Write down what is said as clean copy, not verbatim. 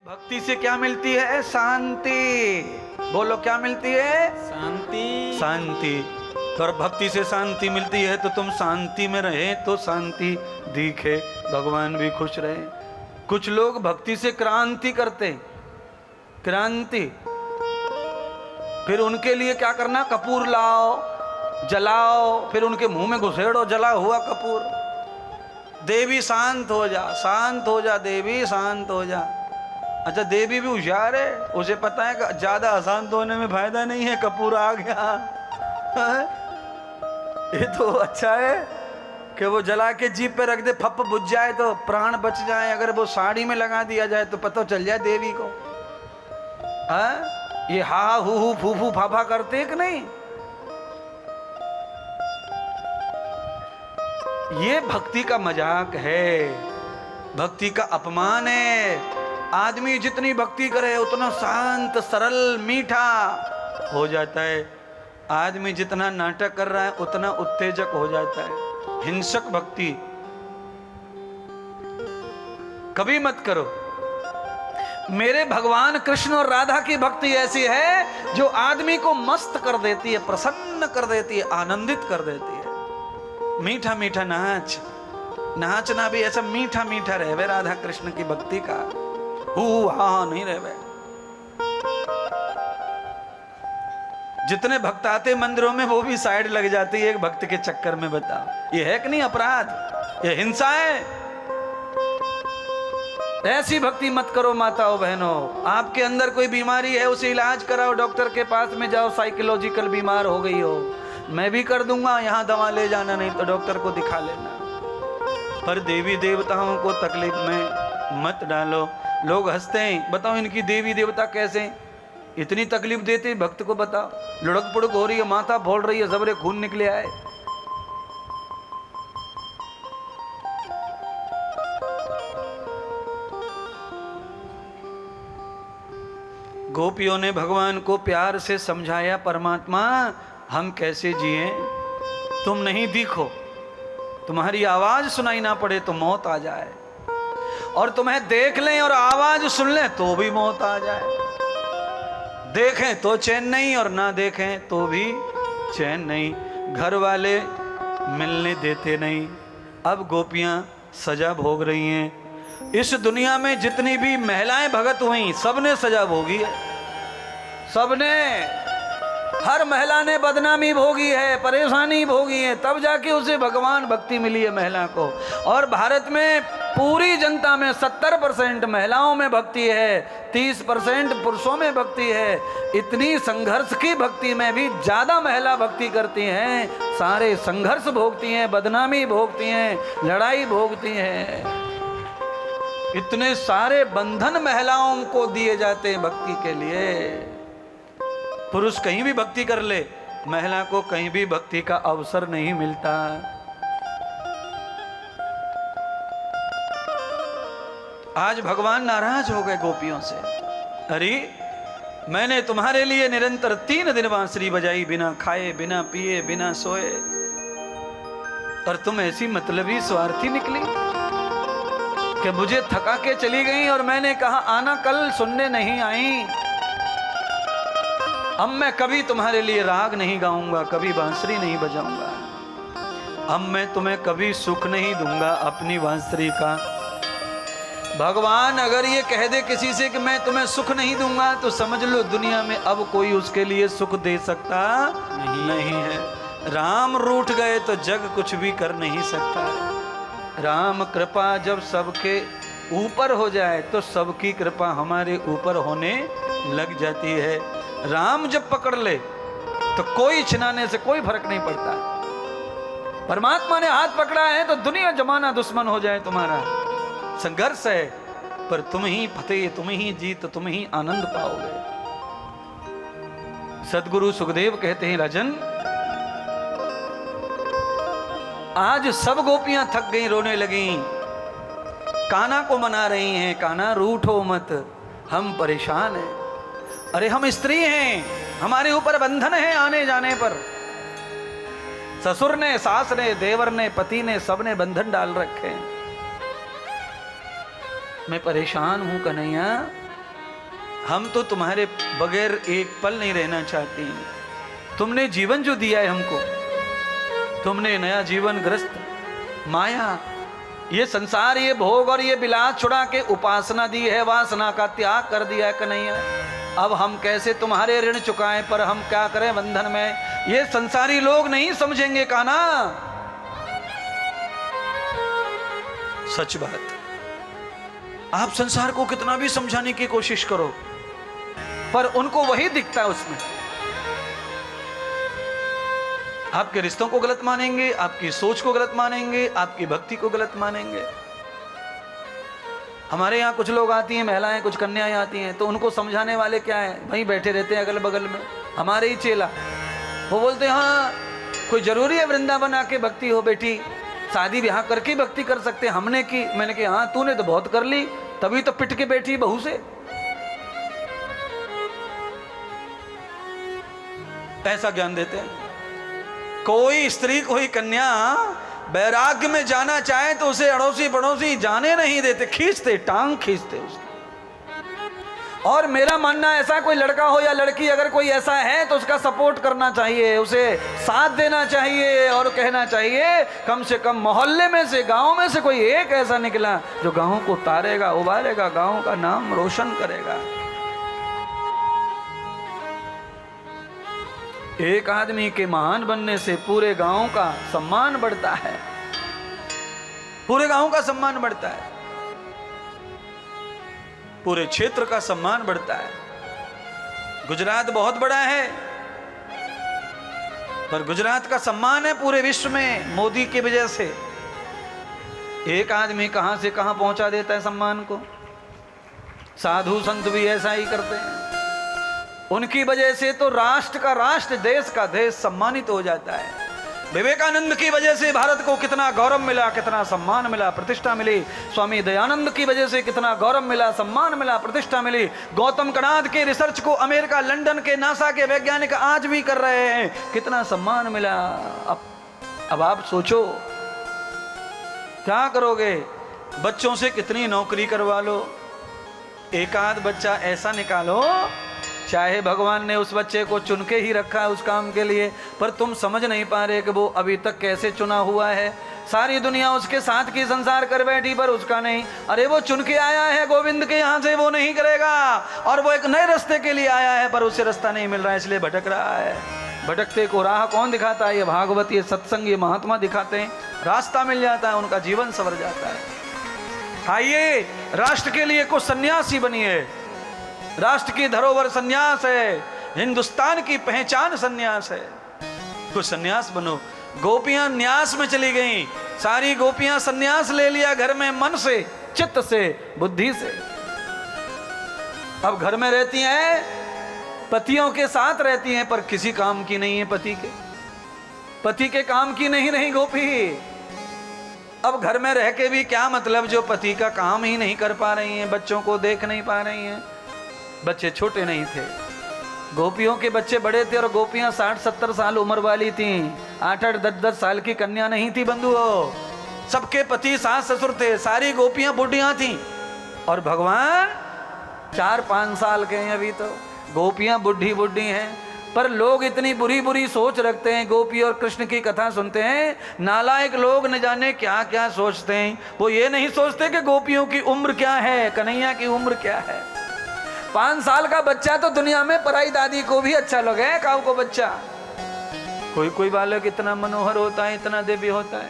भक्ति से क्या मिलती है? शांति। बोलो क्या मिलती है? शांति। शांति। और भक्ति से शांति मिलती है तो तुम शांति में रहे तो शांति दिखे, भगवान भी खुश रहे। कुछ लोग भक्ति से क्रांति करते, क्रांति। फिर उनके लिए क्या करना? कपूर लाओ, जलाओ, फिर उनके मुंह में घुसेड़ो जला हुआ कपूर। देवी शांत हो जा, शांत हो जा, देवी शांत हो जा। अच्छा, देवी भी होशियार है, उसे पता है कि ज्यादा अशांत होने में फायदा नहीं है, कपूर आ गया। ये तो अच्छा है कि वो जला के जीप पे रख दे, फप बुझ जाए तो प्राण बच जाए। अगर वो साड़ी में लगा दिया जाए तो पता चल जाए देवी को। ये हा हु फू फू फाफा करते कि नहीं? ये भक्ति का मजाक है, भक्ति का अपमान है। आदमी जितनी भक्ति करे उतना शांत, सरल, मीठा हो जाता है। आदमी जितना नाटक कर रहा है उतना उत्तेजक हो जाता है। हिंसक भक्ति कभी मत करो। मेरे भगवान कृष्ण और राधा की भक्ति ऐसी है जो आदमी को मस्त कर देती है, प्रसन्न कर देती है, आनंदित कर देती है। मीठा मीठा नाच, नाचना भी ऐसा मीठा मीठा रहे राधा कृष्ण की भक्ति का, हा नहीं रहे। जितने भक्त आते मंदिरों में वो भी साइड लग जाती है एक भक्त के चक्कर में। बताओ ये है कि नहीं अपराध? ये हिंसा है। ऐसी भक्ति मत करो माताओं बहनों। आपके अंदर कोई बीमारी है उसे इलाज कराओ, डॉक्टर के पास में जाओ। साइकोलॉजिकल बीमार हो गई हो, मैं भी कर दूंगा, यहाँ दवा ले जाना, नहीं तो डॉक्टर को दिखा लेना। पर देवी देवताओं को तकलीफ में मत डालो। लोग हंसते हैं, बताओ इनकी देवी देवता कैसे इतनी तकलीफ देते भक्त को? बताओ, लुढ़क पुड़क हो रही है, माथा फोड़ रही है, जबरे खून निकले आए। गोपियों ने भगवान को प्यार से समझाया, परमात्मा हम कैसे जिए? तुम नहीं दिखो, तुम्हारी आवाज सुनाई ना पड़े तो मौत आ जाए, और तुम्हें देख लें और आवाज सुन लें तो भी मौत आ जाए। देखें तो चैन नहीं और ना देखें तो भी चैन नहीं। घर वाले मिलने देते नहीं। अब गोपियां सजा भोग रही हैं। इस दुनिया में जितनी भी महिलाएं भगत हुई सबने सजा भोगी है, सबने। हर महिला ने बदनामी भोगी है, परेशानी भोगी है, तब जाके उसे भगवान भक्ति मिली है महिला को। और भारत में पूरी जनता में 70% महिलाओं में भक्ति है, 30% पुरुषों में भक्ति है। इतनी संघर्ष की भक्ति में भी ज्यादा महिला भक्ति करती हैं। सारे संघर्ष भोगती हैं, बदनामी भोगती हैं, लड़ाई भोगती हैं। इतने सारे बंधन महिलाओं को दिए जाते हैं भक्ति के लिए। पुरुष कहीं भी भक्ति कर ले, महिला को कहीं भी भक्ति का अवसर नहीं मिलता। आज भगवान नाराज हो गए गोपियों से। अरे मैंने तुम्हारे लिए निरंतर 3 दिन बांसुरी बजाई, बिना खाए, बिना पिए, बिना सोए, और तुम ऐसी मतलबी स्वार्थी निकली कि मुझे थका के चली गई। और मैंने कहा आना कल, सुनने नहीं आई। अब मैं कभी तुम्हारे लिए राग नहीं गाऊंगा, कभी बांसुरी नहीं बजाऊंगा। अब मैं तुम्हें कभी सुख नहीं दूंगा अपनी बांसुरी का। भगवान अगर ये कह दे किसी से कि मैं तुम्हें सुख नहीं दूंगा तो समझ लो दुनिया में अब कोई उसके लिए सुख दे सकता नहीं है। राम रूठ गए तो जग कुछ भी कर नहीं सकता। राम कृपा जब सबके ऊपर हो जाए तो सबकी कृपा हमारे ऊपर होने लग जाती है। राम जब पकड़ ले तो कोई छिनाने से कोई फर्क नहीं पड़ता। परमात्मा ने हाथ पकड़ा है तो दुनिया जमाना दुश्मन हो जाए तुम्हारा। संघर्ष है, पर तुम ही फतेह, तुम ही जीत, तुम ही आनंद पाओगे। सदगुरु सुखदेव कहते हैं, राजन आज सब गोपियां थक गई, रोने लगी, कान्हा को मना रही हैं, कान्हा रूठो मत, हम परेशान हैं। अरे हम स्त्री हैं, हमारे ऊपर बंधन है आने जाने पर। ससुर ने, सास ने, देवर ने, पति ने, सबने बंधन डाल रखे हैं। मैं परेशान हूं कन्हैया, हम तो तुम्हारे बगैर एक पल नहीं रहना चाहते हैं। तुमने जीवन जो दिया है हमको, तुमने नया जीवन ग्रस्त माया, ये संसार, ये भोग और ये विलास छुड़ा के उपासना दी है, वासना का त्याग कर दिया है कन्हैया। अब हम कैसे तुम्हारे ऋण चुकाएं, पर हम क्या करें बंधन में। ये संसारी लोग नहीं समझेंगे कान्हा। सच बात, आप संसार को कितना भी समझाने की कोशिश करो, पर उनको वही दिखता है उसमें। आपके रिश्तों को गलत मानेंगे, आपकी सोच को गलत मानेंगे, आपकी भक्ति को गलत मानेंगे। हमारे यहाँ कुछ लोग आती हैं, महिलाएं, कुछ कन्याएं आती हैं, तो उनको समझाने वाले क्या है, वहीं बैठे रहते हैं अगल बगल में, हमारे ही चेला। वो बोलते हैं हाँ कोई जरूरी है वृंदावन आके भक्ति हो बेटी, शादी ब्याह करके भक्ति कर सकते हैं, हमने की। मैंने कहा हाँ तूने तो बहुत कर ली, तभी तो पिट के बैठी बहू से। ऐसा ज्ञान देते हैं। कोई स्त्री, कोई कन्या वैराग्य में जाना चाहे तो उसे अड़ोसी पड़ोसी जाने नहीं देते, खींचते, टांग खींचते उसकी। और मेरा मानना ऐसा, कोई लड़का हो या लड़की, अगर कोई ऐसा है तो उसका सपोर्ट करना चाहिए, उसे साथ देना चाहिए और कहना चाहिए कम से कम मोहल्ले में से, गांव में से कोई एक ऐसा निकला जो गांव को तारेगा, उबारेगा, गांव का नाम रोशन करेगा। एक आदमी के महान बनने से पूरे गांव का सम्मान बढ़ता है, पूरे गांव का सम्मान बढ़ता है, पूरे क्षेत्र का सम्मान बढ़ता है। गुजरात बहुत बड़ा है, पर गुजरात का सम्मान है पूरे विश्व में मोदी की वजह से। एक आदमी कहां से कहां पहुंचा देता है सम्मान को। साधु संत भी ऐसा ही करते हैं, उनकी वजह से तो राष्ट्र का राष्ट्र, देश का देश सम्मानित हो जाता है। विवेकानंद की वजह से भारत को कितना गौरव मिला, कितना सम्मान मिला, प्रतिष्ठा मिली। स्वामी दयानंद की वजह से कितना गौरव मिला, सम्मान मिला, प्रतिष्ठा मिली। गौतम कणाद के रिसर्च को अमेरिका, लंदन के नासा के वैज्ञानिक आज भी कर रहे हैं, कितना सम्मान मिला। अब आप सोचो क्या करोगे। बच्चों से कितनी नौकरी करवा लो, एक आध बच्चा ऐसा निकालो, चाहे भगवान ने उस बच्चे को चुन के ही रखा है उस काम के लिए, पर तुम समझ नहीं पा रहे कि वो अभी तक कैसे चुना हुआ है। सारी दुनिया उसके साथ की संसार कर बैठी, पर उसका नहीं। अरे वो चुन के आया है गोविंद के यहाँ से, वो नहीं करेगा। और वो एक नए रास्ते के लिए आया है, पर उसे रास्ता नहीं मिल रहा है, इसलिए भटक रहा है। भटकते को राह कौन दिखाता है? ये भागवत, ये सत्संग, ये महात्मा दिखाते हैं। रास्ता मिल जाता है, उनका जीवन संवर जाता है। आइए राष्ट्र के लिए कुछ सन्यासी बनिए। राष्ट्र की धरोहर सन्यास है, हिंदुस्तान की पहचान सन्यास है। कुछ सन्यास बनो। गोपियां न्यास में चली गईं, सारी गोपियां सन्यास ले लिया घर में, मन से, चित्त से, बुद्धि से। अब घर में रहती हैं, पतियों के साथ रहती हैं, पर किसी काम की नहीं है पति के काम की नहीं रही गोपी। अब घर में रह के भी क्या मतलब, जो पति का काम ही नहीं कर पा रही हैं, बच्चों को देख नहीं पा रही हैं। बच्चे छोटे नहीं थे, गोपियों के बच्चे बड़े थे, और गोपियां 60-70 साल उम्र वाली थीं। 8-8, 10-10 साल की कन्या नहीं थी बंधुओं। सबके पति सास ससुर थे, सारी गोपियां बुढ़ियां थीं, और भगवान 4-5 साल के हैं अभी। तो गोपियां बुढ़ी बुढ़ी हैं, पर लोग इतनी बुरी बुरी सोच रखते हैं। गोपी और कृष्ण की कथा सुनते हैं, नालायक लोग न जाने क्या क्या सोचते हैं। वो ये नहीं सोचते कि गोपियों की उम्र क्या है, कन्हैया की उम्र क्या है। 5 साल का बच्चा तो दुनिया में पराई दादी को भी अच्छा लगे, काऊ को बच्चा। कोई कोई बालक इतना मनोहर होता है, इतना दिव्य होता है।